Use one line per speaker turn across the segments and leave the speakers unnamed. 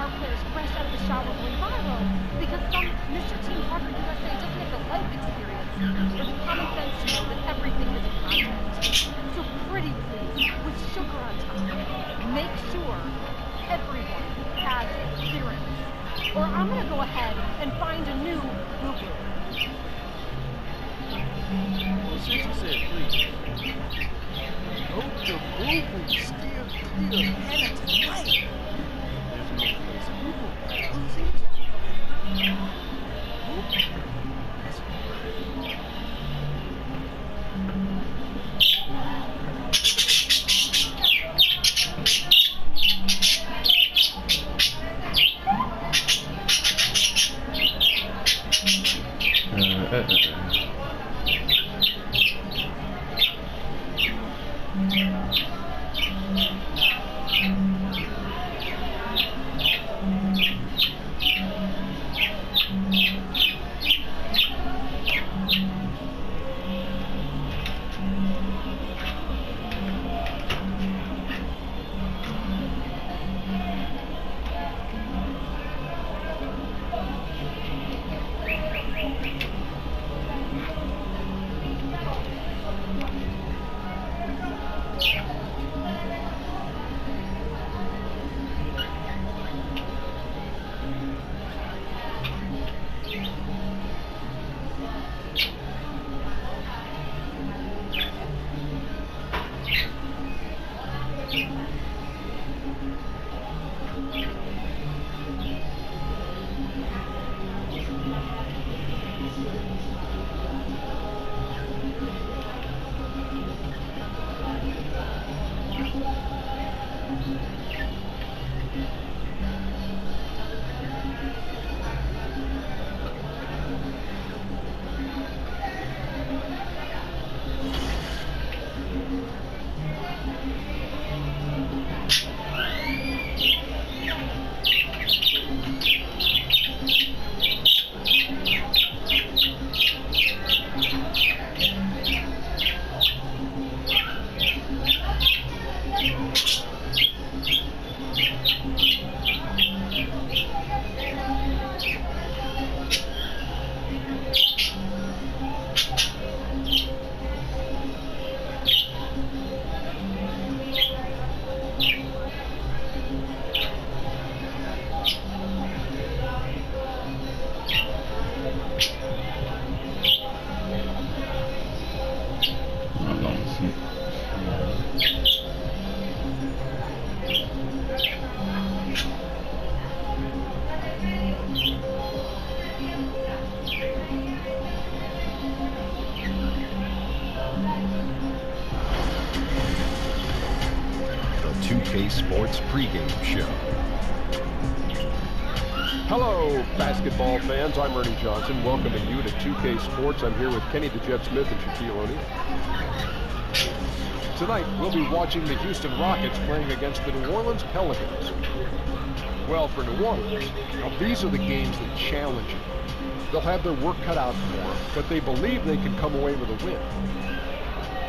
our players fresh out of the shower going viral because some Mr. Team Parker USA doesn't have the life experience or the common sense to know that everything is a content. So pretty please, with sugar on top, make sure everyone has clearance. Or I'm gonna go ahead and find a new boo-boo.
Well, since you said please, note the boo-boo still clear Hannah tonight. There's no place boo-boo. That's
The 2K Sports pregame show.
Hello, basketball fans. I'm Ernie Johnson, welcoming you to 2K Sports. I'm here with Kenny the Jet Smith and Shaquille O'Neal. Tonight, we'll be watching the Houston Rockets playing against the New Orleans Pelicans. Well, for New Orleans, now these are the games that challenge you. They'll have their work cut out for them, but they believe they can come away with a win.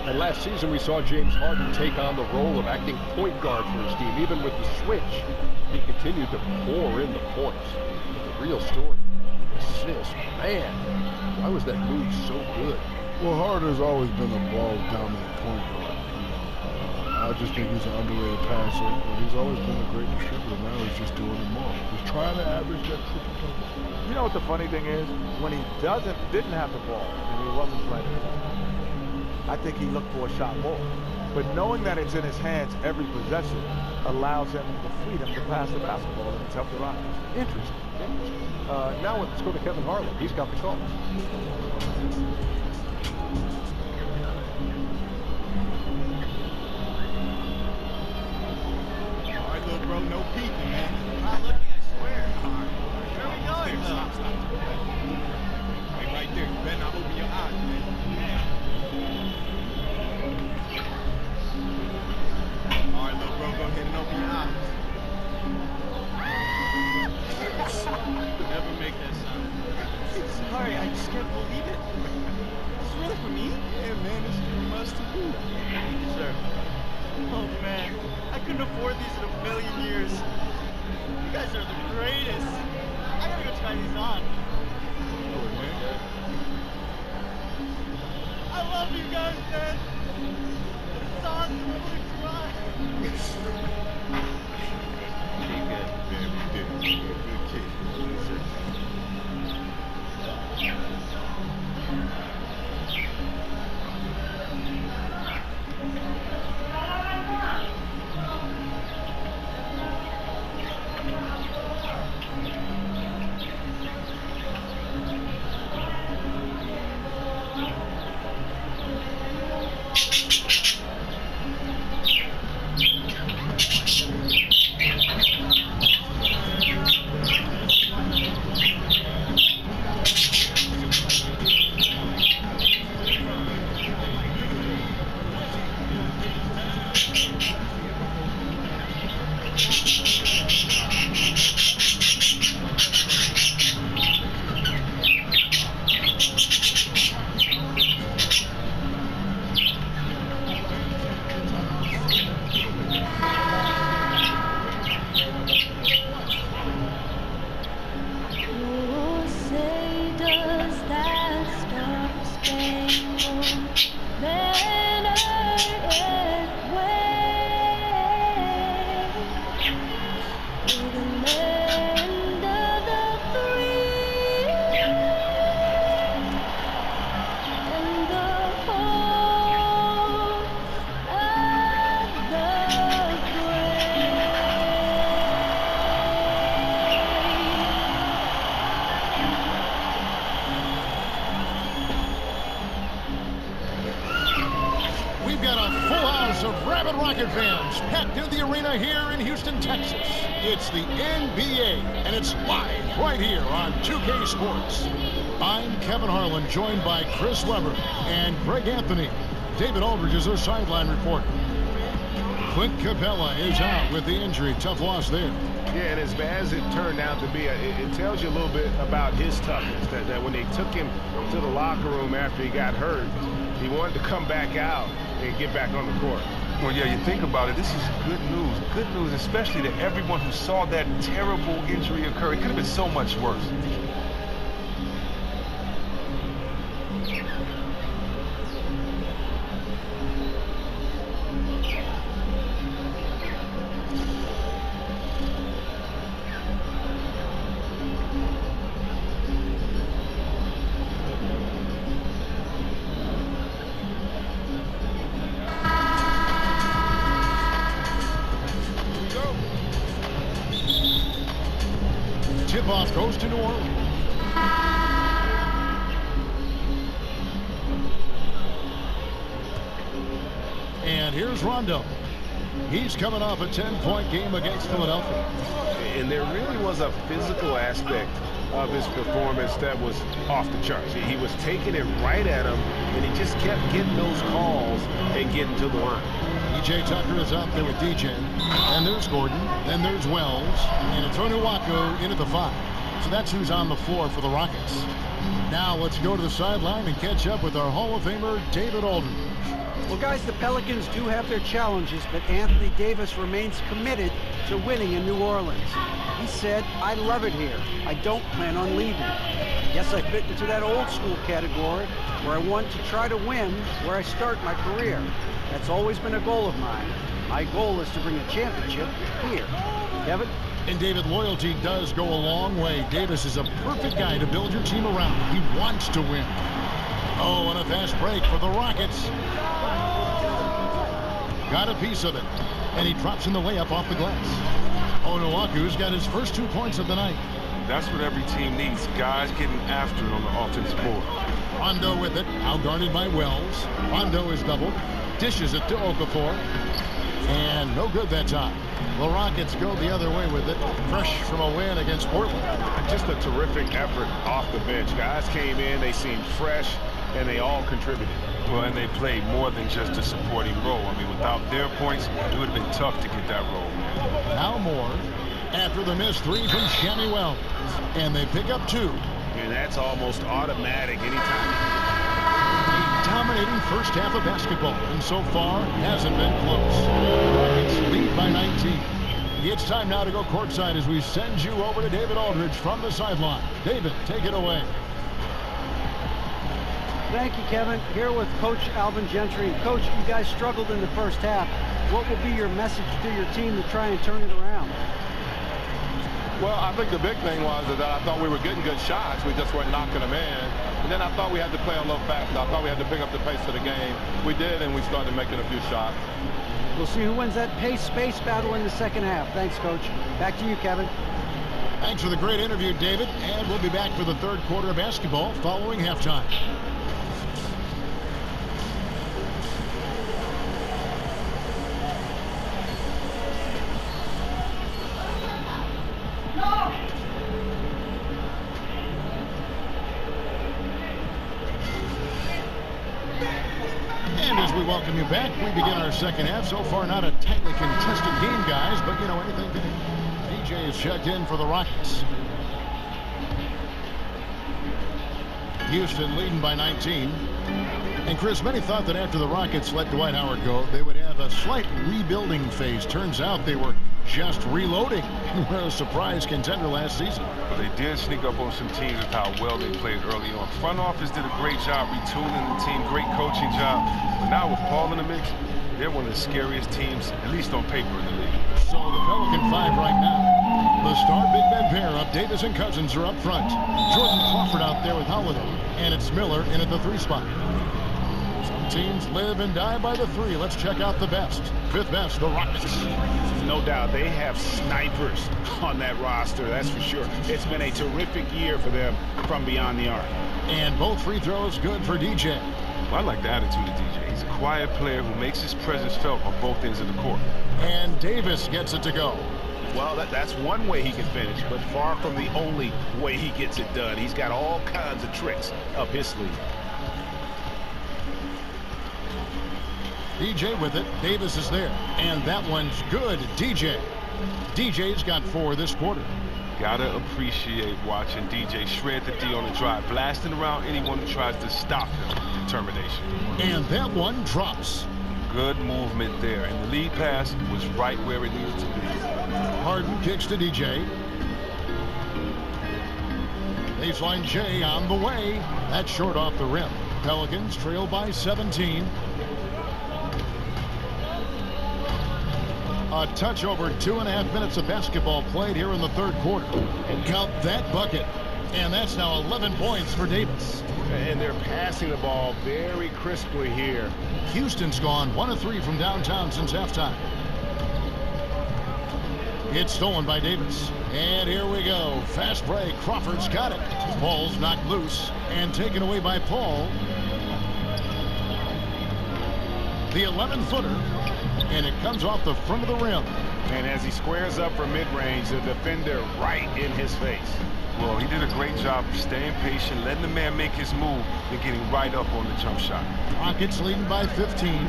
And last season, we saw James Harden take on the role of acting point guard for his team. Even with the switch, he continued to pour in the points. But the real story, assists. Man, why was that move so good?
Well, Harden's always been a ball-dominant point guard. I just think he's an underrated passer, but he's always been a great distributor. Now he's just doing it more. He's trying to average that triple-double.
You know what the funny thing is? When he didn't have the ball and he wasn't playing, I think he looked for a shot more. But knowing that it's in his hands every possession allows him the freedom to pass the basketball, and it's helped the Rockets.
Interesting. Now let's go to Kevin Harlan. He's got the calls.
all right, little bro, no peeking, man. I'm looking, I swear. All right. Where we going? Stop. Wait right there. You better not open your eyes, man. All right, little bro, go ahead and open your eyes. Never make that sound. Sorry, I just can't believe it. It's really for me? Yeah, man, this is from us to you. Sir. Oh, man. I couldn't afford these in a million years.
You guys are the greatest. I gotta go try these on. I love you guys, man. It's awesome. I'm gonna cry.
You did good, man. You did. You're a good kid.
Rocket fans packed into the arena here in Houston, Texas. It's the NBA, and it's live right here on 2K Sports. I'm Kevin Harlan, joined by Chris Webber and Greg Anthony. David Aldridge is our sideline reporter. Clint Capella is out with the injury. Tough loss there.
Yeah, and as bad as it turned out to be, it tells you a little bit about his toughness, that when they took him to the locker room after he got hurt, he wanted to come back out and get back on the court.
Well, yeah, you think about it, this is good news, especially to everyone who saw that terrible injury occur. It could have been so much worse.
Tip-off goes to New Orleans. And here's Rondo. He's coming off a 10-point game against Philadelphia.
And there really was a physical aspect of his performance that was off the charts. He was taking it right at him, and he just kept getting those calls and getting to the line.
PJ Tucker is out there with DJ. And there's Gordon. Then there's Wells. And it's Onuaku in at the 5. So that's who's on the floor for the Rockets. Now let's go to the sideline and catch up with our Hall of Famer, David Aldridge.
Well, guys, the Pelicans do have their challenges, but Anthony Davis remains committed to winning in New Orleans. He said, "I love it here. I don't plan on leaving. Yes, I fit into that old school category where I want to try to win where I start my career. That's always been a goal of mine. My goal is to bring a championship here." Kevin?
And David, loyalty does go a long way. Davis is a perfect guy to build your team around. He wants to win. Oh, and a fast break for the Rockets. Got a piece of it. And he drops in the layup off the glass. Onuaku's got his first 2 points of the night.
That's what every team needs, guys getting after it on the offensive board.
Rondo with it, outguarded by Wells. Rondo is doubled, dishes it to Okafor. And no good that time. The Rockets go the other way with it, fresh from a win against Portland.
Just a terrific effort off the bench. Guys came in, they seemed fresh, and they all contributed.
Well, and they played more than just a supporting role. I mean, without their points, it would have been tough to get that role.
Now Moore, after the missed 3 from Shammy Wells. And they pick up 2.
And that's almost automatic anytime.
A dominating first half of basketball, and so far hasn't been close. Rockets lead by 19. It's time now to go courtside as we send you over to David Aldridge from the sideline. David, take it away.
Thank you, Kevin. Here with Coach Alvin Gentry. Coach, you guys struggled in the first half. What will be your message to your team to try and turn it around?
Well, I think the big thing was that I thought we were getting good shots. We just weren't knocking them in. And then I thought we had to play a little faster. I thought we had to pick up the pace of the game. We did, and we started making a few shots.
We'll see who wins that pace-space battle in the second half. Thanks, Coach. Back to you, Kevin.
Thanks for the great interview, David. And we'll be back for the third quarter of basketball following halftime. And as we welcome you back, we begin our second half. So far, not a tightly contested game, guys, but, you know, anything can happen. DJ is checked in for the Rockets. Houston leading by 19. And, Chris, many thought that after the Rockets let Dwight Howard go, they would have a slight rebuilding phase. Turns out they were just reloading. We're a surprise contender last season.
But they did sneak up on some teams with how well they played early on. Front office did a great job retooling the team, great coaching job. But now with Paul in the mix, they're one of the scariest teams, at least on paper, in the league.
So the Pelican 5 right now. The star Big Ben pair of Davis and Cousins are up front. Jordan Crawford out there with Holiday. And it's Miller in at the 3 spot. Some teams live and die by the 3. Let's check out the best. Fifth best, the Rockets.
No doubt they have snipers on that roster, that's for sure. It's been a terrific year for them from beyond the arc.
And both free throws good for DJ.
Well, I like the attitude of DJ. He's a quiet player who makes his presence felt on both ends of the court.
And Davis gets it to go.
Well, that's one way he can finish, but far from the only way he gets it done. He's got all kinds of tricks up his sleeve.
DJ with it. Davis is there. And that one's good. DJ's got 4 this quarter.
Gotta appreciate watching DJ shred the D on the drive, blasting around anyone who tries to stop him. Determination.
And that one drops.
Good movement there. And the lead pass was right where it needed to be.
Harden kicks to DJ. Baseline J on the way. That's short off the rim. Pelicans trail by 17. A touch over 2.5 minutes of basketball played here in the third quarter. And count that bucket. And that's now 11 points for Davis.
And they're passing the ball very crisply here.
Houston's gone 1 of 3 from downtown since halftime. It's stolen by Davis. And here we go. Fast break. Crawford's got it. Ball's knocked loose and taken away by Paul. The 11-footer. And it comes off the front of the rim.
And as he squares up for mid-range, the defender right in his face.
Well, he did a great job of staying patient, letting the man make his move, and getting right up on the jump shot.
Rockets leading by 15.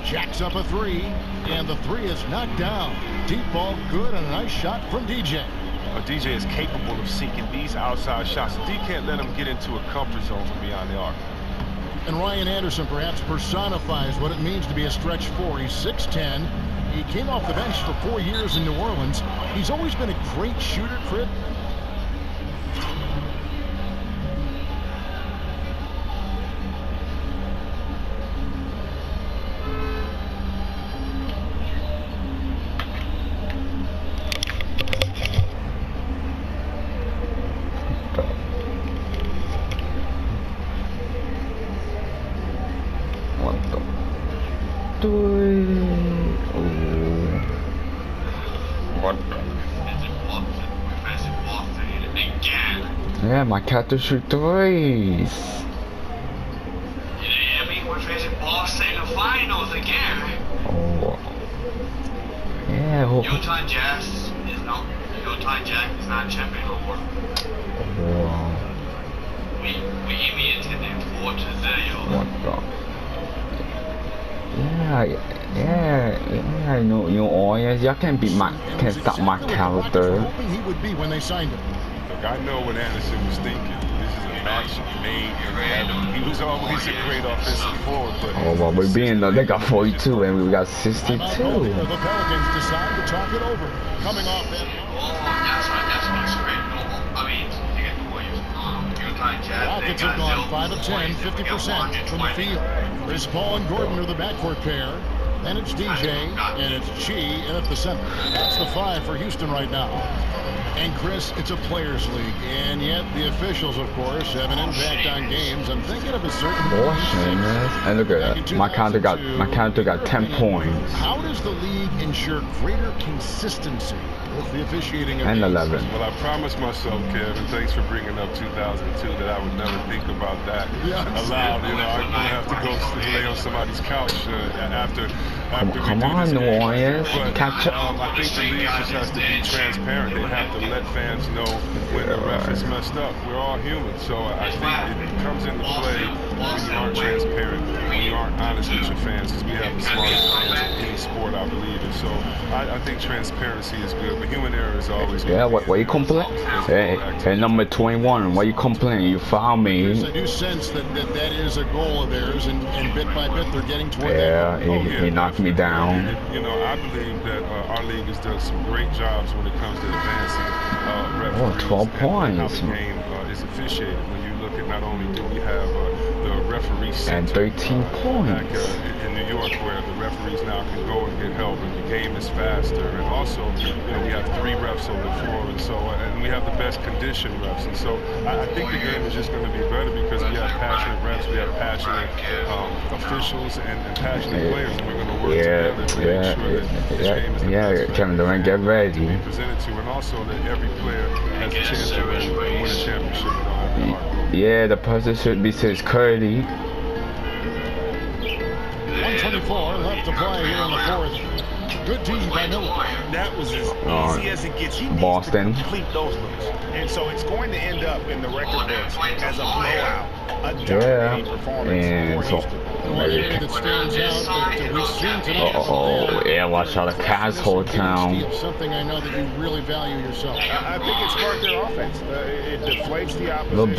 Jacks up a 3, and the 3 is knocked down. Deep ball good, and a nice shot from DJ.
Well, DJ is capable of sinking these outside shots. D can't let him get into a comfort zone from beyond the arc.
And Ryan Anderson perhaps personifies what it means to be a stretch 4. He's 6'10". He came off the bench for 4 years in New Orleans. He's always been a great shooter, Crib.
Yeah, my cat to shoot threes.
We're facing Boston in the finals again.
Oh. Yeah.
Utah Jazz is not champion no more.
Wow.
We immediately 4-0.
What the? Yeah, I know. You can stop my character.
Hoping he would be when they signed him.
Look, I know what Anderson was thinking. this is a match made in heaven. He was always a great offensive forward, but
Oh, well, we're being, they got 42 and we got 62.
The Pelicans decide to talk it over. Coming off that. Rockets have gone 5 of 10, 50% from the field. Chris Paul and Gordon are the backcourt pair. Then it's DJ, and it's Chi in at the center. That's the 5 for Houston right now. And Chris, it's a players' league, and yet the officials, of course, have an impact on games. I'm thinking of a certain.
Bullshit, man. And look at that. My counter got 10 points.
How does the league ensure greater consistency with the officiating?
And 11.
Well, I promised myself, Kevin, thanks for bringing up 2002, that I would never think about that aloud. You know, I'm gonna have to go lay on somebody's couch after
Come on, New Orleans, catch up.
I think the league just has to be transparent. They have to let fans know when the ref is messed up. We're all human, so I think it comes into play when you aren't transparent, when you aren't honest with your fans, because we have the smartest fans in any sport, I believe. And so I think transparency is good, but human error is always good.
Yeah, what you complain? Hey, number 21, why you complaining? You found me.
There's a new sense that is a goal of theirs, and bit by bit they're getting toward that.
He knocked me down.
You know, I believe that our league has done some great jobs when it comes to advancing referees
12 points.
and how the game is officiated. When you look at, not only do we have the referee
and 13 points
back in New York, where the referees now can go and get help, and the game is faster, and also, you know, we have 3 refs on the floor, and so and we have the best conditioned refs, and so I think the game is just going to be better because we have passionate refs, we have passionate officials, and passionate players, and we're going to work together to make sure that this game is the best
Kevin Durant, get ready.
Presented to, and also that every player has a chance to win a championship.
Yeah, the person should be says Curdy.
124 left to play here in the 4th. Good team by Miller.
That was as easy as it gets.
Boston.
Complete those looks. And so it's going to end up in the record books as a blowout. A
Yeah.
performance
And
for
so
Houston.
One area that stands out that we've seen tonight.
yeah, watch out, the Cavs whole town.
Something I know that you really value yourself.
I think it sparked their offense. It deflates the opposition.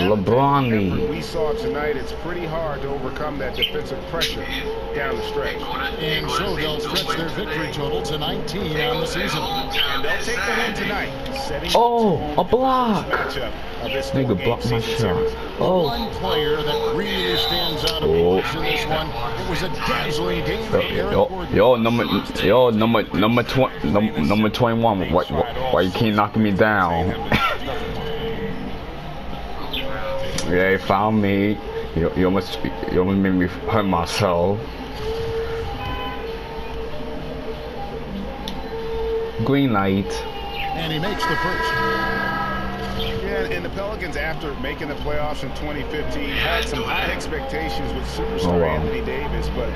LeBron.
We saw tonight, it's pretty hard to overcome that defensive pressure down the stretch.
And so they'll stretch their victory total to 19 on the season.
And they'll take the win tonight.
A block. Nigga blocked my shot.
One player that really stands out in this one. It was a dazzling game for Eric Gordon.
Number 21. Why you keep knocking me down? Yeah, he found me. You almost made me hurt myself. Green light.
And he makes the first.
Yeah, and the Pelicans, after making the playoffs in 2015, had some high expectations with superstar Anthony Davis, but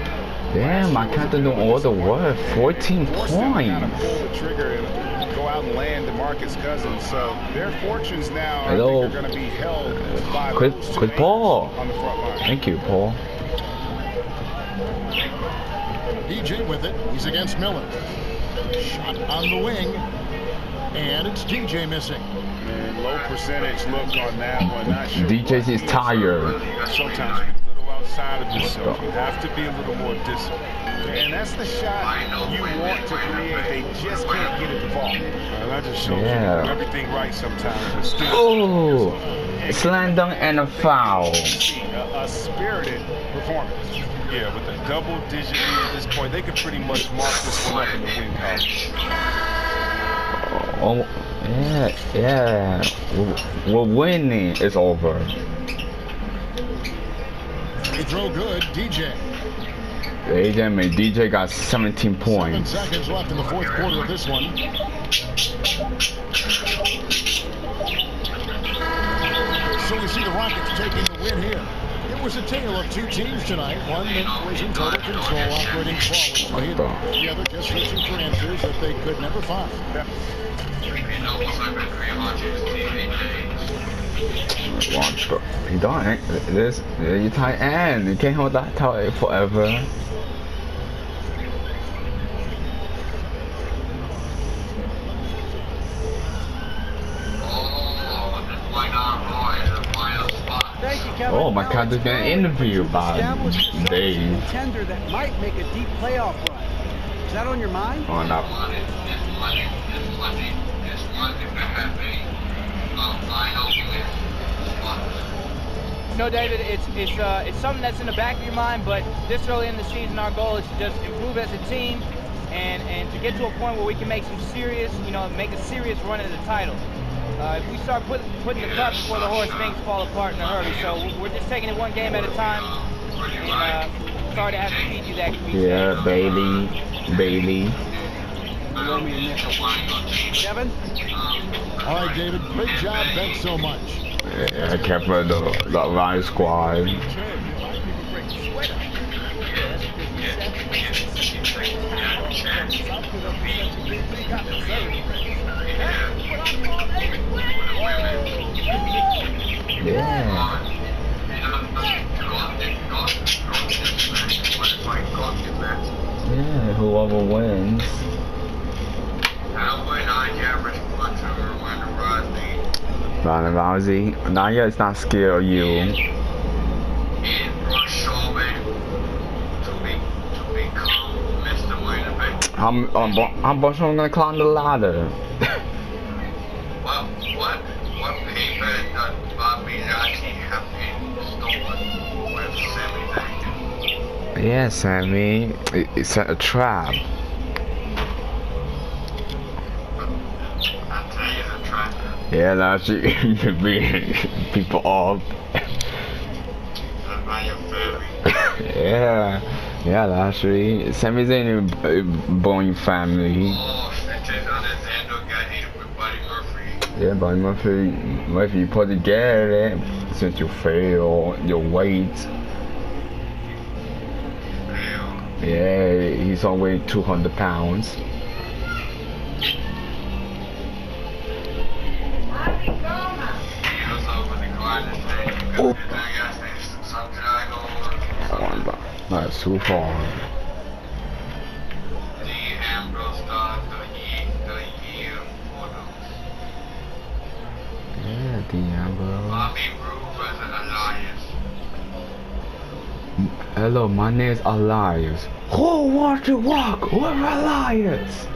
damn, I can't do all the work. 14 points.
Kind of pull the trigger and go out and land DeMarcus Cousins. So their fortunes now I think are going to be held by
Chris Paul
on the front line.
Thank you, Paul.
DJ with it. He's against Miller. Shot on the wing. And it's DJ missing.
And low percentage look on that one. Not sure.
DJ is tired.
Sometimes you're a little outside of yourself. You have to be a little more disciplined.
And that's the shot you want to create. They just can't get it to fall.
And I just showed you everything right sometimes. But still.
Oh, slam dunk and a foul.
A spirited performance.
Yeah, with a double-digit lead at this point, they could pretty much mark this one up in the win column.
Oh, yeah. We're winning. It's over.
He throw good, DJ.
DJ got 17 points.
7 seconds left in the 4th quarter of this one. So we see the Rockets taking the win here. It was a tale of 2 teams tonight. One that was in total control, operating flawlessly. The other just searching for answers that they could never find.
Watch, bro. You don't. You tight end. You can't hold that tight forever. Oh, my God, they're getting interviewed by Dave.
Contender that might make a deep playoff run. Is that on your mind?
Oh, no.
No, David, it's something that's in the back of your mind, but this early in the season, our goal is to just improve as a team and to get to a point where we can make some serious, make a serious run at the title. If we start putting the cart before the horse, things fall apart in a hurry. So we're just taking it one game at a time. And sorry to have to feed you that.
Yeah, Bailey.
Kevin?
All right, David. Great job. Thanks so much.
Yeah, I kept the Lion squad. Yeah. Yeah, whoever wins. Ronda Rousey. Naya is not scared of you. How much I'm gonna climb the ladder?
What paper does Bobby Lashley have been stolen with Sami Zayn?
Yeah, Sammy. It's a trap. Yeah, Lashley beating people off. Yeah, Lashley. Sami Zayn is Boeing family. Yeah, Buddy Murphy, you put together since you failed your weight. Yeah, he's on weight 200 pounds. Oh. That's too far. Yeah, Diablo. Hello, my name is Elias. Who wants to walk with Elias?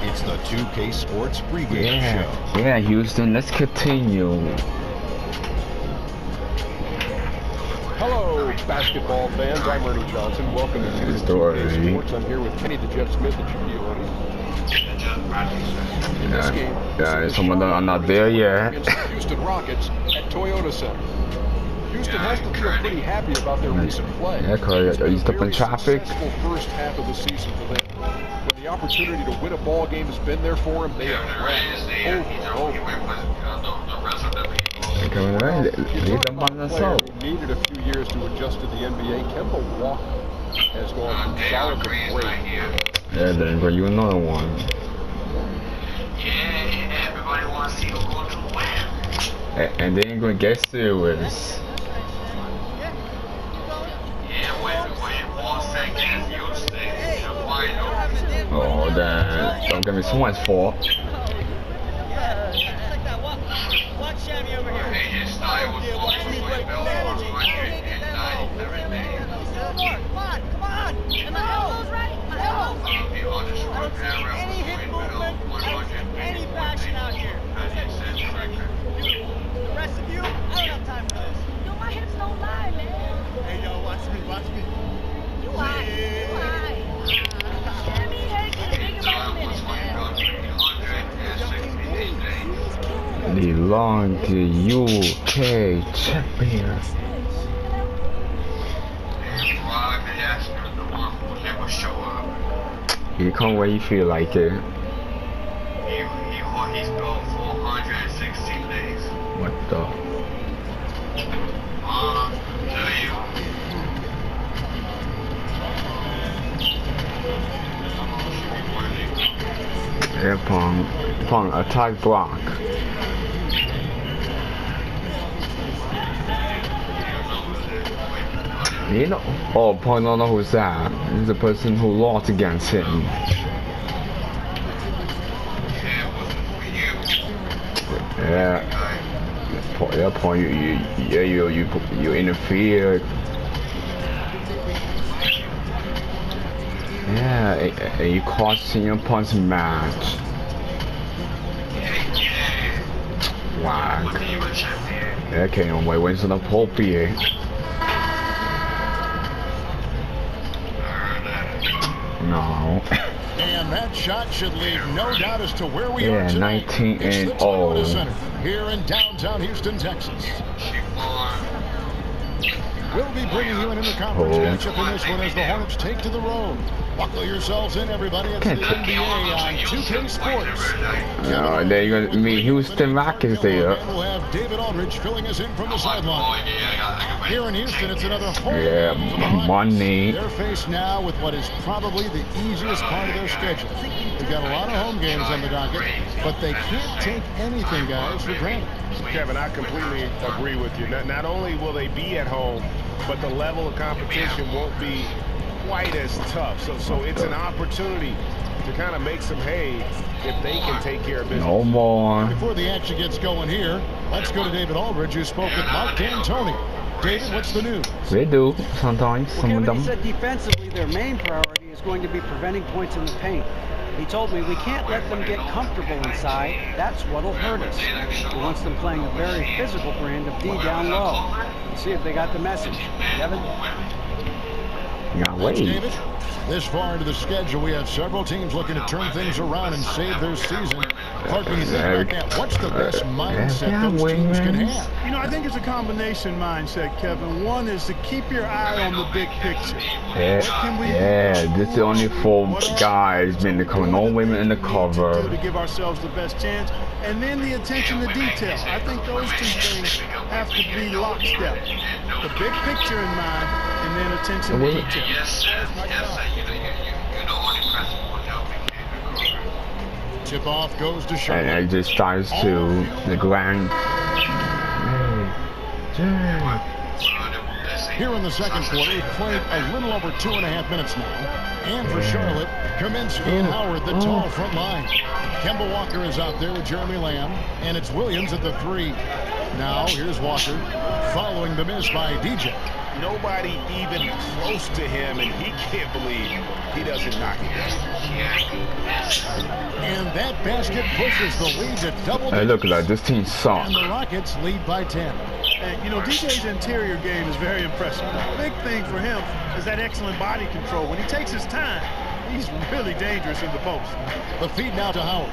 It's the 2K Sports pregame show.
Yeah, Houston, let's continue.
Hello, basketball fans. I'm Ernie Johnson. Welcome to 2K Sports. I'm here with Kenny the Jet Smith and Chibioni. In this game,
some of them are not there yet.
Against the Houston Rockets at Toyota Center. Houston has to feel pretty happy about their recent play.
Yeah, cause are you stuck in traffic?
First half of the season for them. When the opportunity to win a ball game has been there for them, they have needed a few years to adjust to the NBA. Kemba Walker has gone from solid to great.
Yeah, then got you another one.
Yeah, everybody wants to see who's going to win.
And they ain't gonna get serious. Oh, damn. Don't give me so much fault. Belong to UK champion. You come where you feel like it.
He's going 400. 16 days.
What the?
Do you?
Yeah, Pong attack block. You know, oh, Pong don't know who's that. He's the person who lost against him. Yeah, Pong, you interfered. Yeah, you cost your Pong's match. Whack. Yeah, can't even wait when it's not appropriate. No.
And that shot should leave no doubt as to where we are tonight.
19
it's
and
the Toyota
0.
Center here in downtown Houston, Texas. We'll be bringing you an interconference matchup in this one as the Hornets take to the road. Buckle yourselves in, everybody. It's the NBA on 2K Sports.
There you're gonna meet Houston Rockets there.
We'll have David Aldridge filling us in from the sideline. Here in Houston, it's another home
Yeah,
game for the Hornets.
money.
They're faced now with what is probably the easiest part of their schedule. They've got a lot of home games on the docket, but they can't take anything, guys, for granted.
Kevin, I completely agree with you. Not only will they be at home, but the level of competition won't be quite as tough. So it's an opportunity to kind of make some hay if they can take care of business.
No more.
Before the action gets going here, let's go to David Aldridge, who spoke with Mark D'Antoni. David, what's the news?
They do sometimes,
Well,
some
Kevin,
of them.
he said defensively their main priority is going to be preventing points in the paint. He told me we can't let them get comfortable inside. That's what'll hurt us. He wants them playing a very physical brand of D down low. Let's see if they got the message. Kevin?
Yeah, wait.
David, this far into the schedule, we have several teams looking to turn things around and save their season. Clark, when you think about that, what's the best mindset those teams can have?
You know, I think it's a combination mindset, Kevin. One is to keep your eye on the big picture.
Yeah, this is only for guys, man. There come no women in the cover.
To give ourselves the best chance, and then the attention to detail. I think those two things have to be lockstep. The big picture in mind, and then attention to detail.
Tip off goes to Charlotte.
And it just starts to the grand.
Here in the second quarter, we've played a little over 2.5 minutes now. And for Charlotte, Kaminsky and Howard, the tall front line. Kemba Walker is out there with Jeremy Lamb, and it's Williams at the 3. Now, here's Walker, following the miss by DJ.
Nobody even close to him, and he can't believe he doesn't knock it down.
And that basket pushes the lead to double digits.
Hey, look at that. This team sucks.
And the Rockets lead by 10.
And, you know, DJ's interior game is very impressive. The big thing for him is that excellent body control. When he takes his time, he's really dangerous in the post.
The feed now to Howard.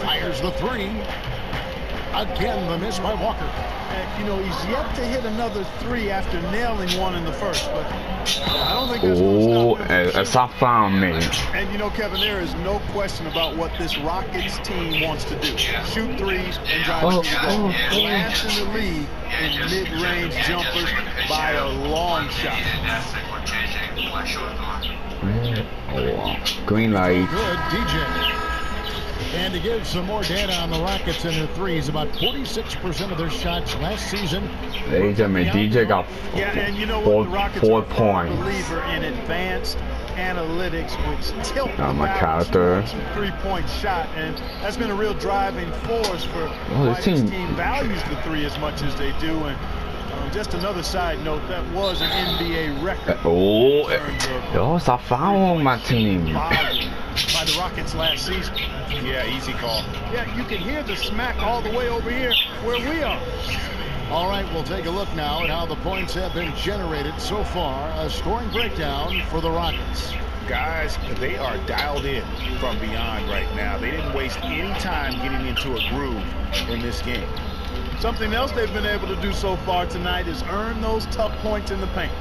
Fires the 3. Again, the miss by Walker.
And, you know, he's yet to hit another 3 after nailing one in the first, but I don't think that's
Oh, as I found me.
And, you know, Kevin, there is no question about what this Rockets team wants to do. Shoot threes and drive to the goal. Last in the league in mid-range jumpers by a long shot.
Green light.
Good, DJ. And to give some more data on the Rockets and their threes, about 46% of their shots last season.
Ladies and gentlemen, DJ got
and you know
four,
what? The Rockets
4
are a
points.
believer in advanced analytics, which tilt the
McAllister.
balance towards a three-point shot, and that's been a real driving force for why this team values the 3 as much as they do. And just another side note, that was an NBA record.
Those are foul on my team.
By the Rockets last season.
Yeah, easy call.
Yeah, you can hear the smack all the way over here where we are.
All right, we'll take a look now at how the points have been generated so far. A scoring breakdown for the Rockets.
Guys, they are dialed in from beyond right now. They didn't waste any time getting into a groove in this game.
Something else they've been able to do so far tonight is earn those tough points in the paint.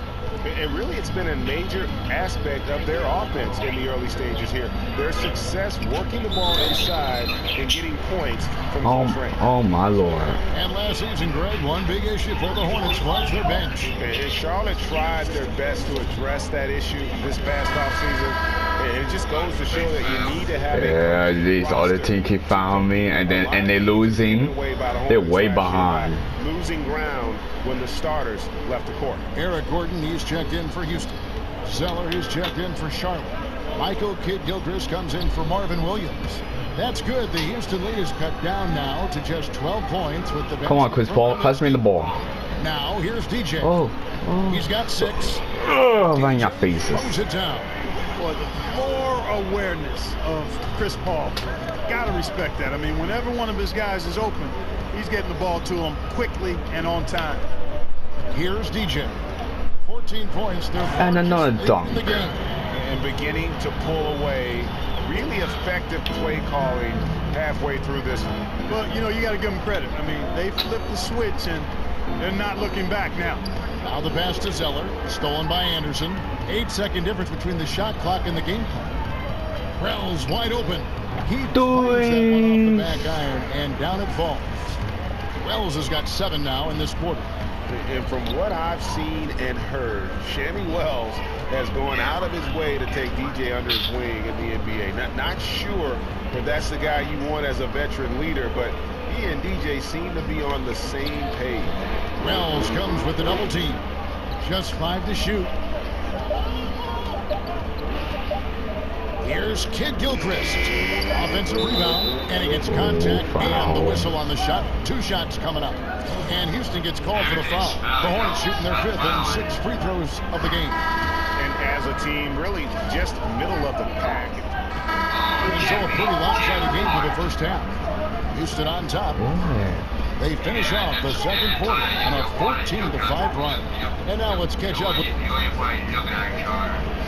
And really, it's been a major aspect of their offense in the early stages here. Their success working the ball inside and getting points from close range.
Oh my Lord.
And last season, Greg, one big issue for the Hornets was their bench.
And Charlotte tried their best to address that issue this past offseason. And it just goes to show that you need to have
these other team keep fouling me, and they're losing. They're way behind.
Losing ground when the starters left the court.
Eric Gordon, he's checked in for Houston. Zeller, he's checked in for Charlotte. Michael Kidd-Gilchrist comes in for Marvin Williams. That's good. The Houston lead is cut down now to just 12 points with the bench.
Come on, Chris Paul, pass me the ball.
Now here's DJ.
Oh.
He's got 6.
Oh, on your faces.
Throws it down.
Boy, the floor awareness of Chris Paul. Gotta respect that. I mean, whenever one of his guys is open, he's getting the ball to him quickly and on time.
Here's DJ. 14 points.
And another dunk.
The game.
And beginning to pull away. Really effective play calling halfway through this one.
Well, you know, you got to give them credit. I mean, they flipped the switch and they're not looking back now.
Now the pass to Zeller, stolen by Anderson. 8-second difference between the shot clock and the game clock. Wells wide open. He finds that one off the back iron, and down it falls. Wells has got 7 now in this quarter.
And from what I've seen and heard, Shammy Wells has gone out of his way to take DJ under his wing in the NBA. Not sure if that's the guy you want as a veteran leader, but he and DJ seem to be on the same page.
Wells comes with the double team. Just 5 to shoot. Here's Kidd-Gilchrist. Offensive rebound, and he gets contact and the whistle on the shot. 2 shots coming up. And Houston gets called for the foul. The Hornets shooting their 5th and 6 free throws of the game.
And as a team, really just middle of the pack.
And so a pretty lopsided game for the first half. Houston on top. They finish off the second quarter on a 14-5 run. And now let's catch up with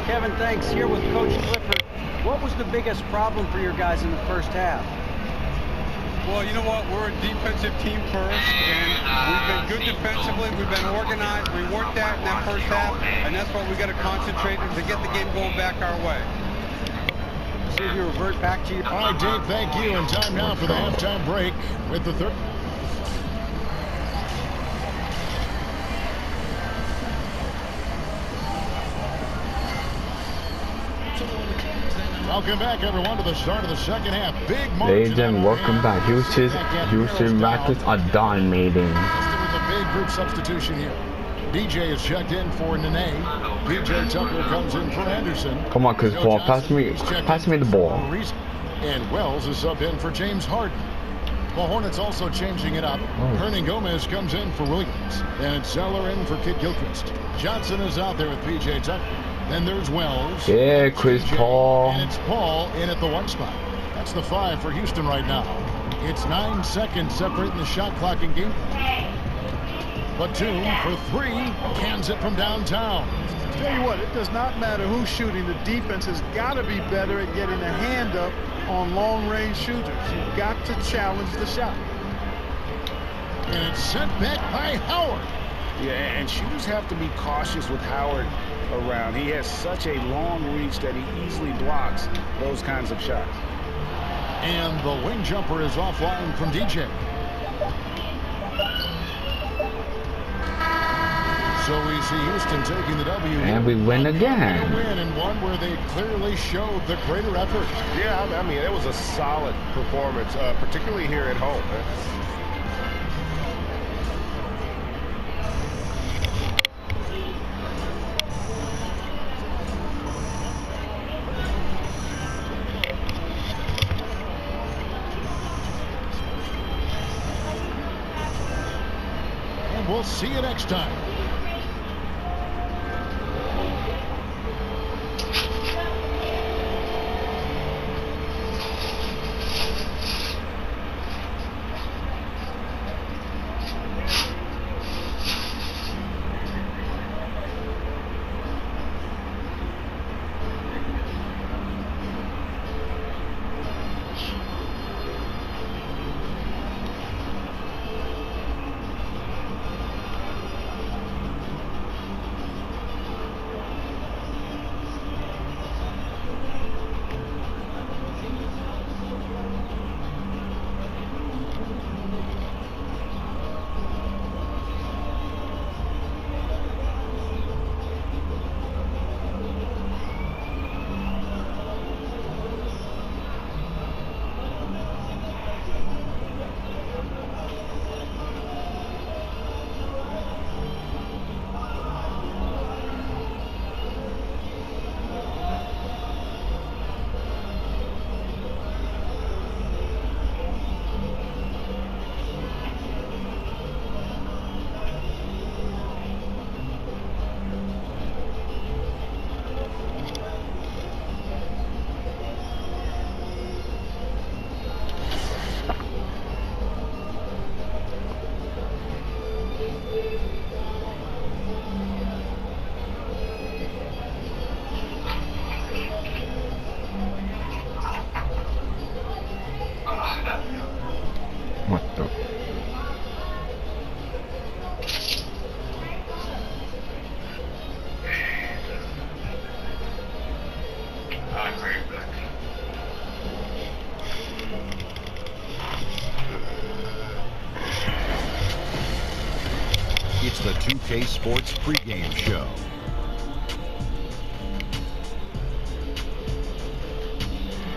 Kevin, thanks. Here with Coach Clifford. What was the biggest problem for your guys in the first half?
Well, you know what? We're a defensive team first, and we've been good defensively. We've been organized. We weren't that in that first half, and that's what we got to concentrate on to get the game going back our way.
See if you revert back to your...
All right, Dave, thank you. And time now for the halftime break with the third. Welcome back, everyone, to the start of the second half. Big margin.
Ladies and welcome back. Houston Rockets are dominating.
With a big group substitution here. DJ is checked in for Nene. PJ Tucker comes in for Anderson.
Come on, Chris Paul, pass me the ball.
And Wells is subbed in for James Harden. The Hornets also changing it up. Hernan Gomez comes in for Williams. And it's Zeller in for Kidd-Gilchrist. Johnson is out there with PJ Tucker. Then there's Wells.
Yeah, Chris Paul.
And it's Paul in at the 1 spot. That's the 5 for Houston right now. It's 9 seconds separating the shot clock and game clock. Batum for 3, cans it from downtown.
Tell you what, it does not matter who's shooting. The defense has got to be better at getting a hand up on long-range shooters. You've got to challenge the shot.
And it's sent back by Howard.
Yeah, and shooters have to be cautious with Howard around. He has such a long reach that he easily blocks those kinds of shots.
And the wing jumper is offline from DJ. So we see Houston taking the W.
And we win again.
A win, and one where they clearly showed the greater effort.
Yeah, I mean, it was a solid performance, particularly here at home.
And we'll see you next time.
the 2K Sports pregame show.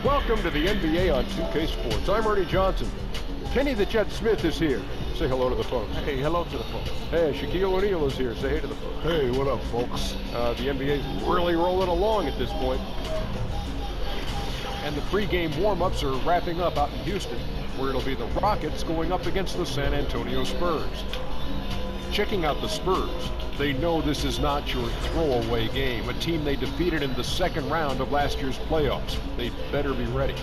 Welcome to the NBA on 2K Sports. I'm Ernie Johnson. Kenny the Jet Smith is here. Say hello to the folks.
Hey, hello to the folks.
Hey, Shaquille O'Neal is here. Say hey to the folks.
Hey, what up, folks?
The NBA's really rolling along at this point. And the pregame warm-ups are wrapping up out in Houston, where it'll be the Rockets going up against the San Antonio Spurs. Checking out the Spurs, they know this is not your throwaway game, a team they defeated in the second round of last year's playoffs. They better be ready.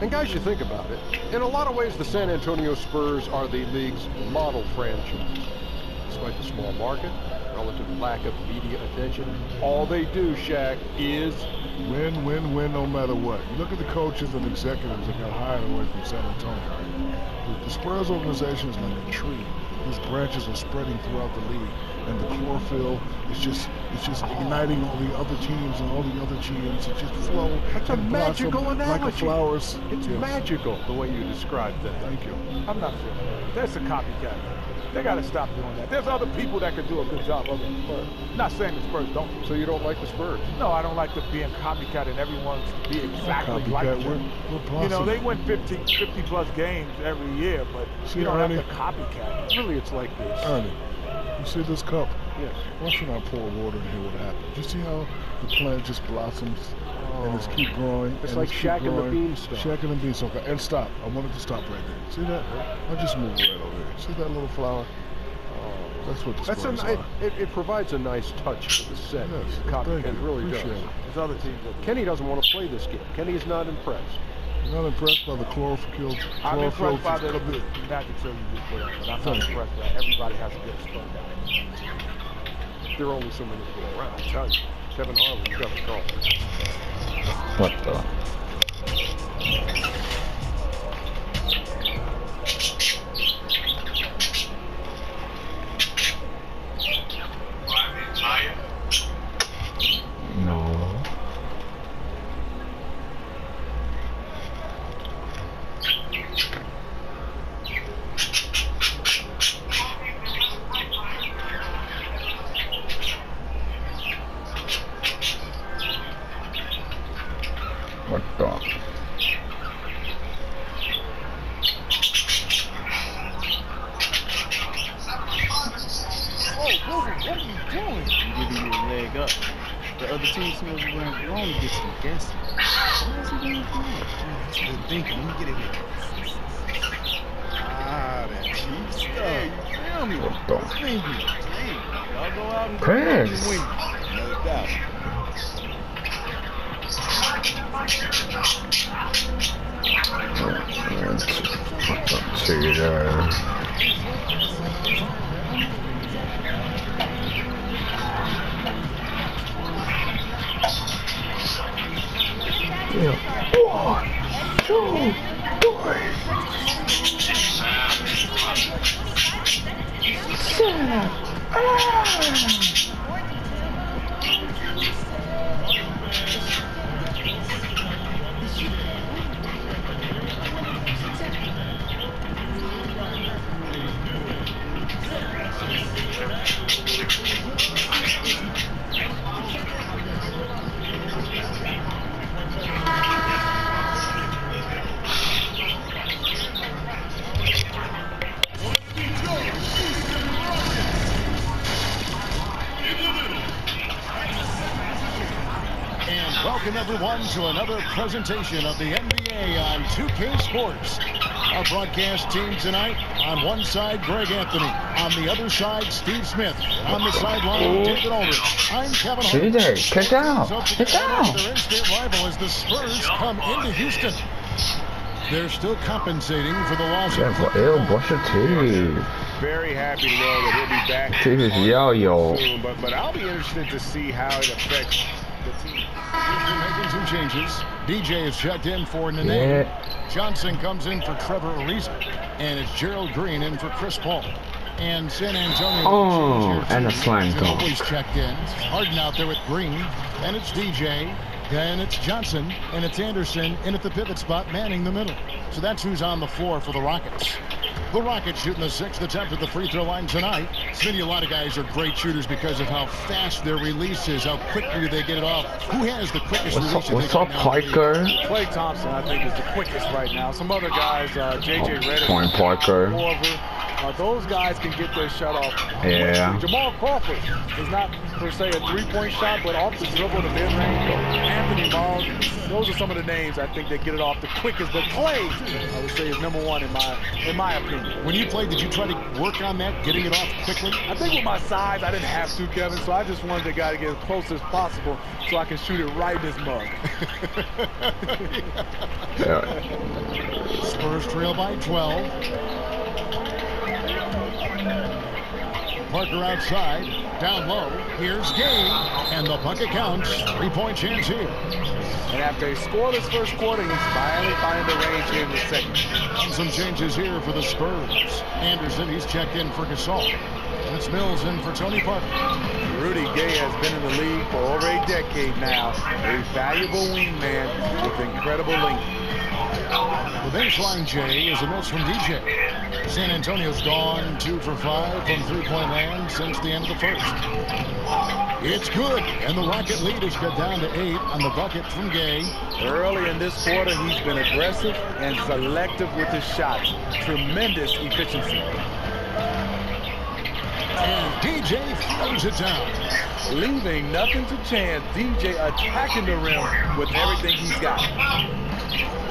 And guys, you think about it, in a lot of ways the San Antonio Spurs are the league's model franchise. Despite the small market, relative lack of media attention, all they do, Shaq, is
win, win, win, no matter what. You look at the coaches and executives that got hired away from San Antonio. The Spurs organization is like a tree whose branches are spreading throughout the league, and the chlorophyll is just igniting all the other teams and all the other teams. It just flow.
That's a magical analogy.
Like the flowers.
It's magical the way you described that.
Thank you.
I'm not sure. That's a copycat. They got to stop doing that. There's other people that could do a good job other than the Spurs. Not saying the Spurs don't.
So you don't like the Spurs?
No, I don't like the being copycat and everyone be exactly like them.
You
know, they win 50 plus games every year, but you don't have to copycat.
Really, it's like this.
Ernie, you see this cup?
Yes.
Why should I pour water in here? What happened? You see how the plant just blossoms and it's keep growing?
It's like Shaq and the Beanstalk.
Shaq and the Beanstalk. And stop. I wanted to stop right there. See that? I just moved right over here. See that little flower? That's what the Spurs are.
It provides a nice touch to the set.
Yes,
It really
Appreciate
does.
it.
There's other teams that
Kenny doesn't want to play this game. Kenny is not impressed.
You're not impressed by the chlorophyll?
I'm impressed by the magic show you just put on, but I'm not impressed that everybody has to get spun down.
There are only so many to go around. I tell you, Kevin Harlan, Kevin Carl.
What the? No. What the?
What are you doing? I'm giving you a leg up. The other team smells like we're wrong to get some guessing. What is he doing? That's good thinking. Let me get it here. That cheap stuff. You feel me?
What the?
Thinking. Y'all go out and
Chris.
win. No doubt.
One, two, three.
Welcome everyone to another presentation of the NBA on 2K Sports. Our broadcast team tonight, on one side, Greg Anthony. On the other side, Steve Smith. On the sideline, David Aldridge. I'm Kevin Harlan.
CJ, get down. Get down.
Their in-state rival as the Spurs come into Houston. They're still compensating for the loss of
brush your teeth.
Very happy to know that he'll be back
soon,
but I'll be interested to see how it affects the team.
Houston making some changes. DJ is checked in for Nene.
Yeah.
Johnson comes in for Trevor Ariza. And it's Gerald Green in for Chris Paul. And San Antonio.
And a slam dunk.
Always checked in. Harden out there with Green. And it's DJ. Then it's Johnson. And it's Anderson in at the pivot spot, manning the middle. So that's who's on the floor for the Rockets. The Rockets shooting the 6th attempt at the free throw line tonight. Smitty, a lot of guys are great shooters because of how fast their release is, how quickly they get it off. Who has the quickest release?
What's up, Parker?
Klay Thompson, I think, is the quickest right now. Some other guys, J.J. Redick,
Point Parker.
Those guys can get their shot off.
Yeah.
Jamal Crawford is not per se a three-point shot, but off the dribble, the mid-range. Anthony Miles, those are some of the names I think that get it off the quickest. But Klay, I would say, is number one in my opinion.
When you played, did you try to work on that, getting it off quickly?
I think with my size, I didn't have to, Kevin. So I just wanted the guy to get as close as possible so I can shoot it right in his mug.
Spurs trail by 12. Parker outside, down low. Here's Gay, and the bucket counts. 3-point chance here.
And after a scoreless first quarter, he's finally finding the range here in the second.
Some changes here for the Spurs. Anderson, he's checked in for Gasol. That's Mills in for Tony Parker.
Rudy Gay has been in the league for over a decade now. A valuable wingman with incredible length.
The baseline J is a miss from DJ. San Antonio's gone 2 for 5 from three-point land since the end of the first. It's good, and the Rocket lead has got down to 8 on the bucket from Gay.
Early in this quarter, he's been aggressive and selective with his shots. Tremendous efficiency.
And DJ throws it down.
Leaving nothing to chance. DJ attacking the rim with everything he's got.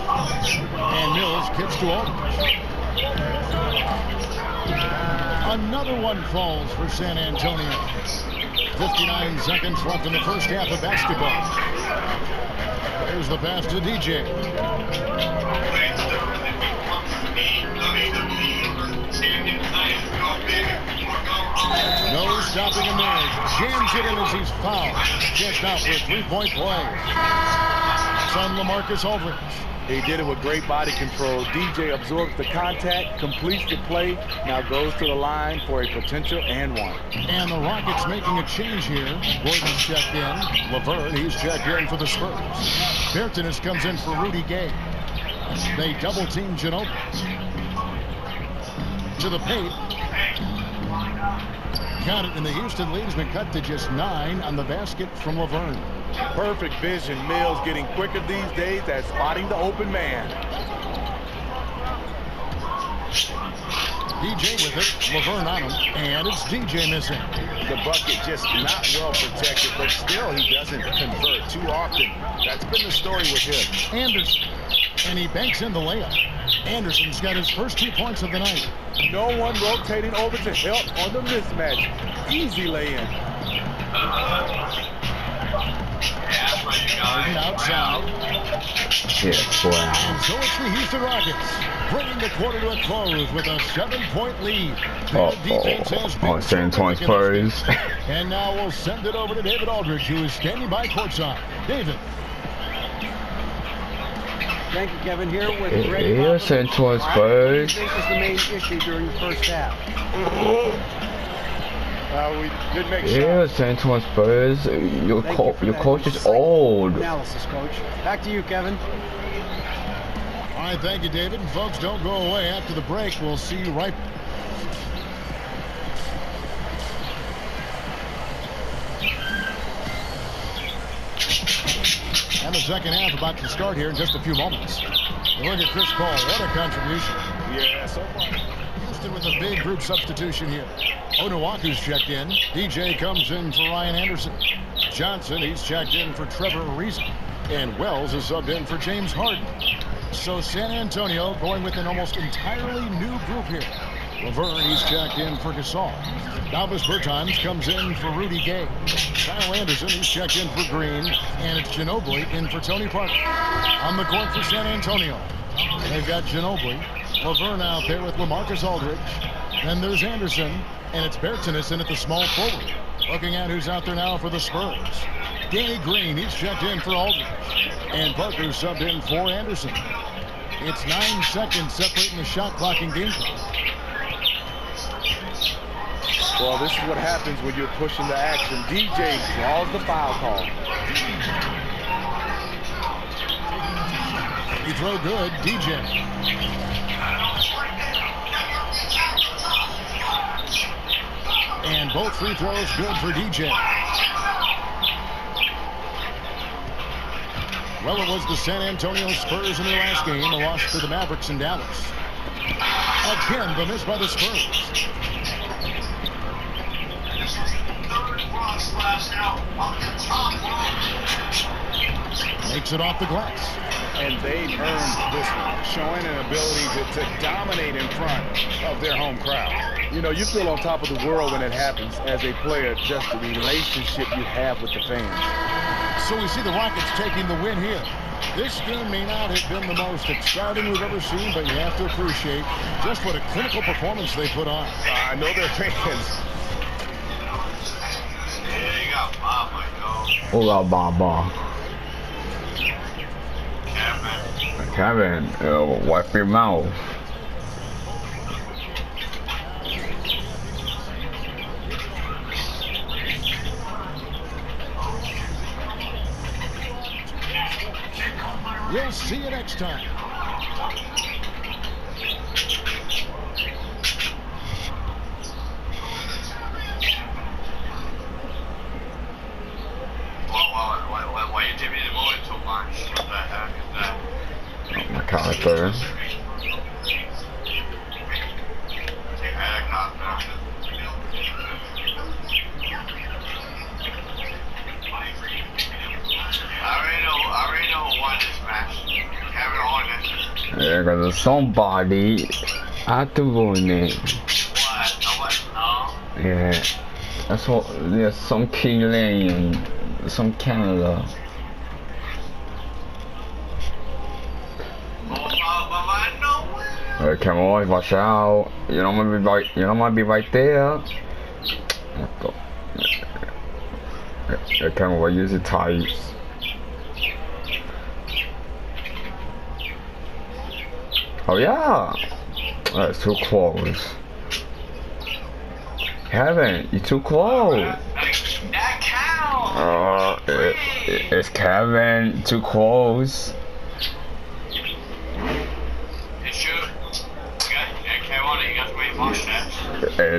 And Mills kicks to Aldridge. Another one falls for San Antonio. 59 seconds left in the first half of basketball. There's the pass to DJ. No stopping him there. Jams it in as he's fouled. Just out for a three-point play. Son LaMarcus Aldridge.
He did it with great body control. DJ absorbs the contact, completes the play, now goes to the line for a potential and one.
And the Rockets making a change here. Gordon's checked in. Laverne, he's checked in for the Spurs. Bertans comes in for Rudy Gay. They double-team Ginobili. To the paint. Got it, and the Houston lead has been cut to just 9 on the basket from Laverne.
Perfect vision. Mills getting quicker these days at spotting the open man.
DJ with it, Laverne on him, and it's DJ missing.
The bucket just not well protected, but still he doesn't convert too often. That's been the story with him.
Anderson, and he banks in the layup. Anderson's got his first 2 points of the night.
No one rotating over to help on the mismatch. Easy lay-in.
Outside.
Yes, wow.
And so it's the Houston Rockets bringing the quarter to a close with a 7-point lead.
San Antonio Spurs.
And now we'll send it over to David Aldridge, who is standing by courtside. David.
Thank you, Kevin. Here with Greg.
Here's San Antonio Spurs.
This is the main issue during the first half.
We did make
Here's San Antonio Spurs. Your coach is old.
Analysis, Coach. Back to you, Kevin.
All right, thank you, David. And folks, don't go away. After the break, we'll see you right. And the second half about to start here in just a few moments. And look at Chris Paul. What a contribution.
Yeah, so far.
Houston with a big group substitution here. Onuaku's checked in. DJ comes in for Ryan Anderson. Johnson, he's checked in for Trevor Ariza. And Wells is subbed in for James Harden. So San Antonio going with an almost entirely new group here. Laverne, he's checked in for Gasol. Davis Bertans comes in for Rudy Gay. Kyle Anderson, he's checked in for Green. And it's Ginobili in for Tony Parker. On the court for San Antonio. They've got Ginobili. Laverne out there with LaMarcus Aldridge. Then there's Anderson. And it's Bertans in at the small forward. Looking at who's out there now for the Spurs. Danny Green, he's checked in for Aldridge. And Parker subbed in for Anderson. It's 9 seconds separating the shot clock and game clock.
Well, this is what happens when you're pushing the action. DJ draws the foul call.
You throw good, DJ. And both free throws good for DJ. Well, it was the San Antonio Spurs in their last game, a loss to the Mavericks in Dallas. Again, the miss by the Spurs. Makes it off the glass.
And they've earned this one, showing an ability to dominate in front of their home crowd.
You know, you feel on top of the world when it happens as a player, just the relationship you have with the fans.
So we see the Rockets taking the win here. This game may not have been the most exciting we've ever seen, but you have to appreciate just what a clinical performance they put on.
I know their fans.
Hola, Baba. Kevin, wipe your mouth.
We'll see you next time.
Why you taking the moment so much? What the heck is that?
My character. I already know who won this match. Kevin Owens. Yeah, because somebody had to win it.
What? No?
Yeah. That's what, there's some killing, some Canada. Hey, come on, watch out. You don't want to be right, you don't want to be right there. Hey, come on, use it tight. Oh yeah. That's too close. Kevin, you're too close.
That counts.
It's Kevin, too close.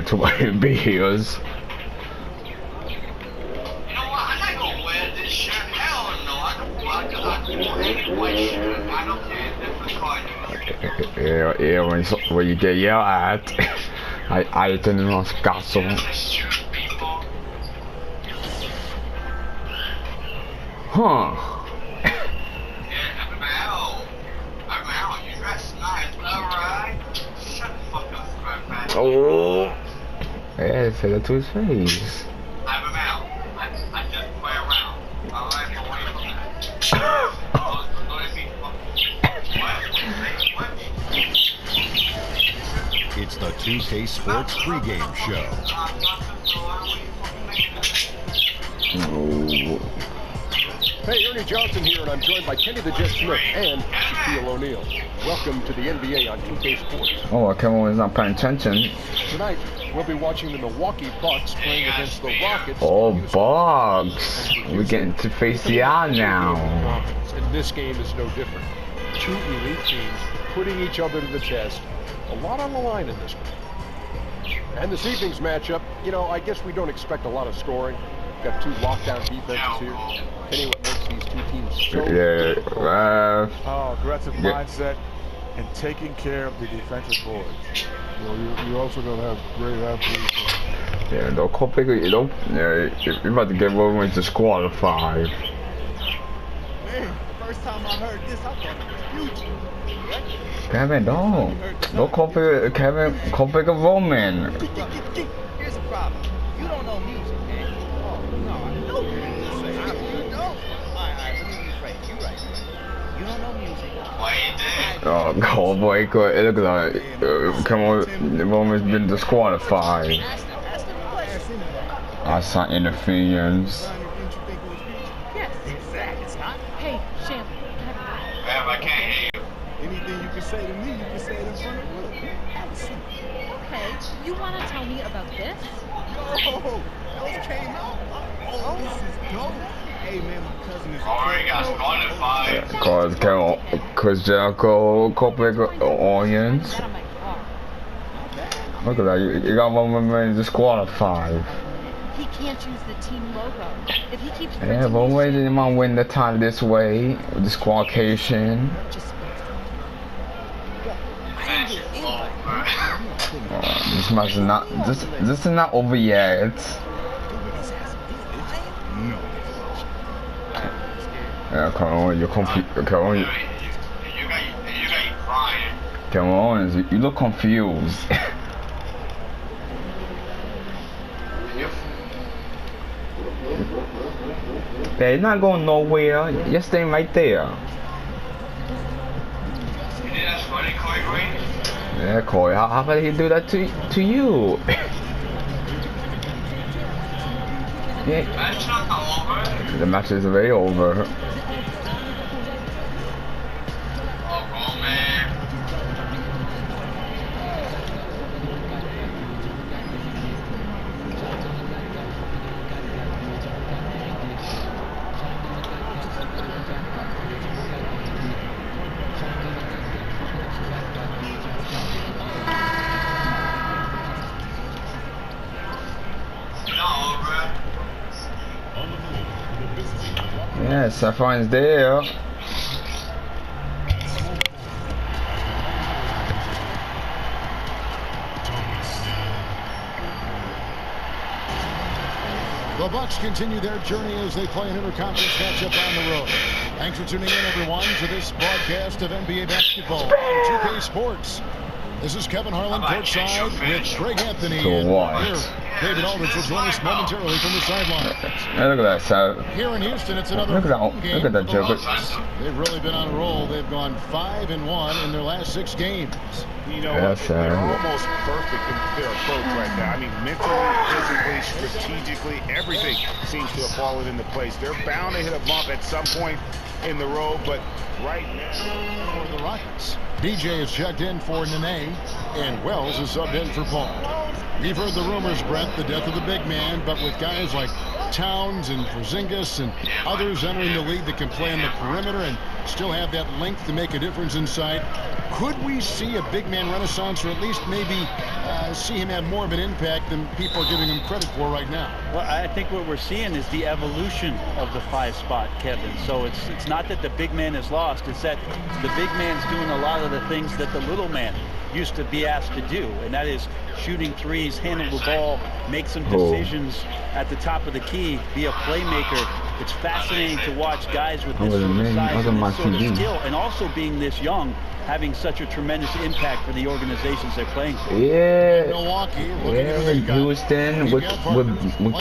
Too many beers.
You know what? I'm not gonna wear this shirt. Hell no. I can wear white shirt. I don't care. That's the
Yeah, when you get yelled at, I didn't know castle. Huh. Oh, yeah, say that to his face.
I'm out. I just play around. I like away from that.
It's the 2K Sports pregame show.
Oh.
Hey, Ernie Johnson here, and I'm joined by Kenny the Jet Smith and Shaquille O'Neal. Welcome to the NBA on 2K Sports.
Oh, Kevin is not paying attention.
Tonight, we'll be watching the Milwaukee Bucks playing against the Rockets.
Oh, Bucks. We're getting to face the eye now.
And this game is no different. Two elite teams putting each other to the test. A lot on the line in this one. And this evening's matchup, you know, I guess we don't expect a lot of scoring. We've got two lockdown defenses here. Kenny, what makes these two teams so
aggressive mindset and taking care of the defensive boards.
You know, you also don't have great athletes.
Yeah, don't call big. You don't. Yeah, you're about to get over into squad of 5.
Man, first time I heard this, I thought it was future.
Kevin, don't call big. Kevin, call big of Roman.
Here's the problem. You don't know music, man. Oh no, I know you didn't say. You don't. All right, let me rephrase. You right. You don't know music.
Why you did?
Oh, boy, it looks like come on, Roman's been disqualified. That's not interference.
Yes, exactly. Hey, Champ.
I can't hear you.
Anything you can say to me, you can say it in front of Will. Have a seat.
Okay, you want to tell me about this?
Yo, those came out. Oh, this is dope. Hey man, my cousin is
already got
Cause Jericho, Copic audience. Look at that. You got one man in the squad of 5.
He can't use the team logo. If he keeps
Yeah, but why did man win the title this way? With the disqualification. This match is not. This is not over yet. Yeah, come on, you're confused. Come on. Come on, you look confused. Yeah, you're not going nowhere. You're staying right there. Yeah, Corey, how could he do that to you? Yeah. The match is way over. Yeah, Saffron's there.
The Bucks continue their journey as they play an interconference matchup on the road. Thanks for tuning in, everyone, to this broadcast of NBA basketball on 2K Sports. This is Kevin Harlan courtside with Greg Anthony.
So what?
Here, David Aldridge will join us momentarily from the sideline.
Hey, look at that, Sav.
Here in Houston, it's another
look at that Joker.
They've really been on a roll. They've gone 5-1 in their last 6 games.
You know, they're almost perfect in their approach right now. I mean, mentally, physically, strategically, everything seems to have fallen into place. They're bound to hit a bump at some point in the road, but right now
for the Rockets, DJ is checked in for Nene, and Wells is subbed in for Paul. We've heard the rumors, Brent, the death of the big man, but with guys like Towns and Porzingis and others entering the league that can play on the perimeter and still have that length to make a difference inside, could we see a big man renaissance, or at least maybe see him have more of an impact than people are giving him credit for right now?
Well, I think what we're seeing is the evolution of the 5 spot, Kevin. So it's not that the big man is lost, it's that the big man's doing a lot of the things that the little man used to be asked to do, and that is shooting threes, handle the ball, make some decisions at the top of the key, be a playmaker. It's fascinating to watch guys with this sort of size and this sort of skill, and also being this young, having such a tremendous impact for the organizations they're playing for.
Yeah,
Milwaukee,
Houston, we're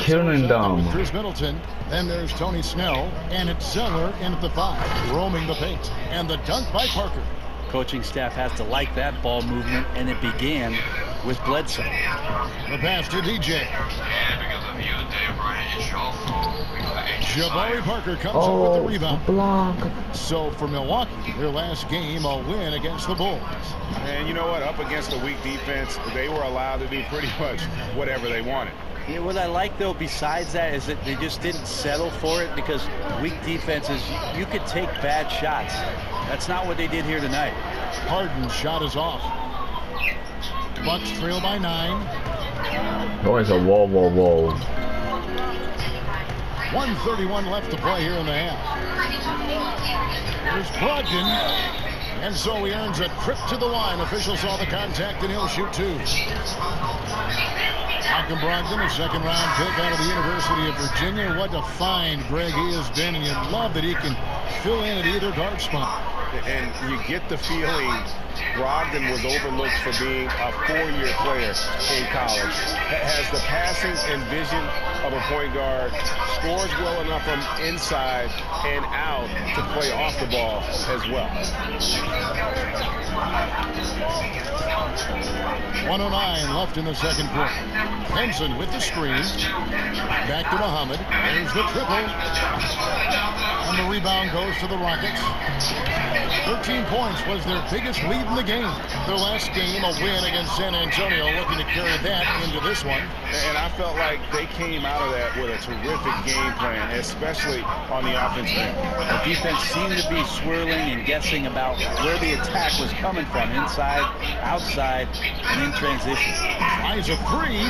killing them.
Chris Middleton, then there's Tony Snell, and it's Zeller in at the 5, roaming the paint, and the dunk by Parker.
Coaching staff has to like that ball movement, and it began with Bledsoe.
The pass to DJ. Jabari Parker comes up with the rebound.
Block.
So for Milwaukee, their last game, a win against the Bulls.
And you know what? Up against a weak defense, they were allowed to do pretty much whatever they wanted.
Yeah, what I like, though, besides that, is that they just didn't settle for it, because weak defenses, you could take bad shots. That's not what they did here tonight.
Harden's shot is off. Bucks trail by 9.
Always a whoa.
1:31 left to play here in the half. Here's Brogdon. And so he earns a trip to the line. Officials saw the contact, and he'll shoot 2. Malcolm Brogdon, a second-round pick out of the University of Virginia. What a find Greg he has been, and you love that he can fill in at either guard spot.
And you get the feeling Brogdon was overlooked for being a 4-year player in college. Has the passing and vision of a point guard, scores well enough from inside and out to play off the ball as well.
1:09 left in the second quarter. Henson with the screen. Back to Muhammad. There's the triple. And the rebound goes to the Rockets. 13 points was their biggest lead in the game. Their last game, a win against San Antonio, looking to carry that into this one.
And I felt like they came out of that with a terrific game plan, especially on the offensive end.
The defense seemed to be swirling and guessing about where the attack was coming from, inside, outside, and in transition.
Tries a three,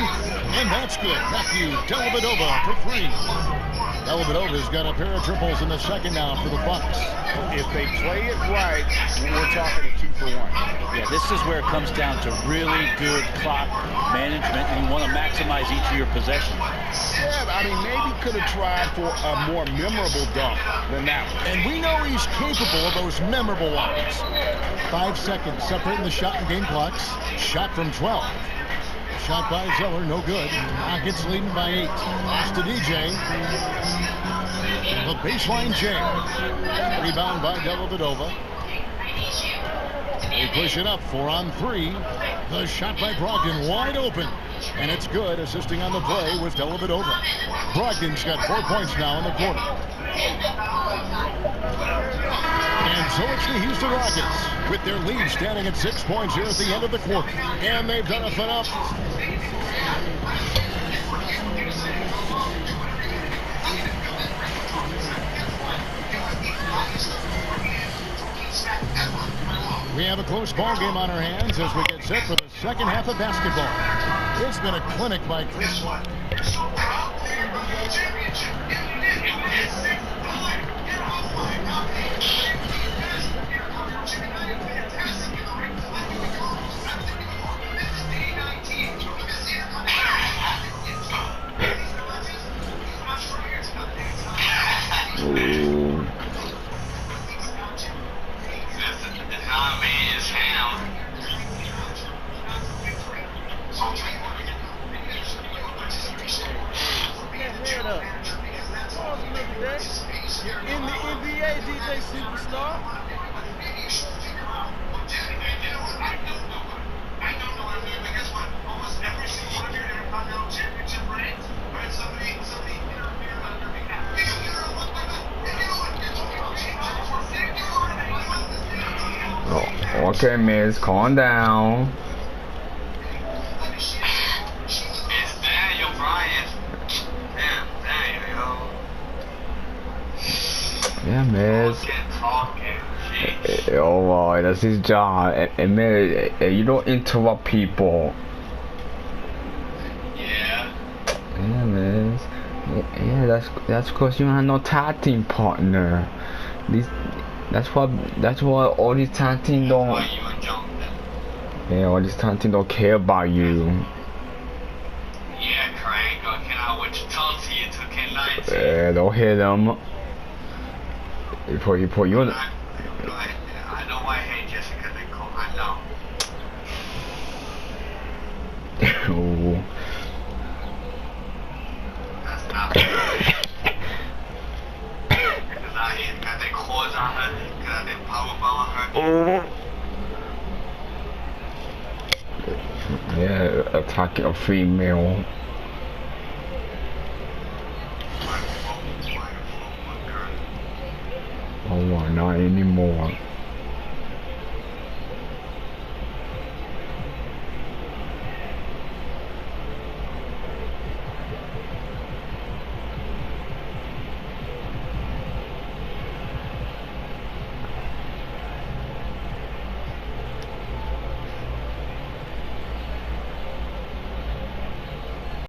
and that's good. Matthew Dellavedova for three. Dellavedova's got a pair of triples in the second now for the Bucks.
If they play it right, we're talking a 2-for-1.
Yeah, this is where it comes down to really good clock management, and you want to maximize each of your possessions.
Yeah, I mean, maybe could have tried for a more memorable dunk than that one.
And we know he's capable of those memorable ones. 5 seconds separating the shot and game clocks. Shot from 12. Shot by Zeller, no good. Rockets leading by 8. Pass to DJ. The baseline jam. Rebound by Dellavedova. They push it up, 4 on 3. The shot by Brogdon, wide open. And it's good. Assisting on the play was Dellavedova. Brogdon's got 4 points now in the quarter. And so it's the Houston Rockets with their lead standing at 6 points here at the end of the quarter. And they've done a phenomenal. We have a close ball game on our hands as we get set for the second half of basketball. It's been a clinic by Chris.
In the NBA, DJ Superstar.
Oh, okay, Miz, calm down. Yeah, Miz. Oh, that's his job. And Miz, you don't interrupt people. Yeah. Yeah, Miz. Yeah, that's because you don't have no tag team partner. That's why all these tag team don't. Yeah, all these tag team don't care about you.
Yeah, Craig. Can I watch Tulsi in 2K19?
Yeah, don't hit them. You put you in.
I know I hate Jessica Nicole. I know.
Ooh.
That's not fair. Because I got their claws on her. Got their powerball on her.
Yeah, attacking a female. Oh, not anymore.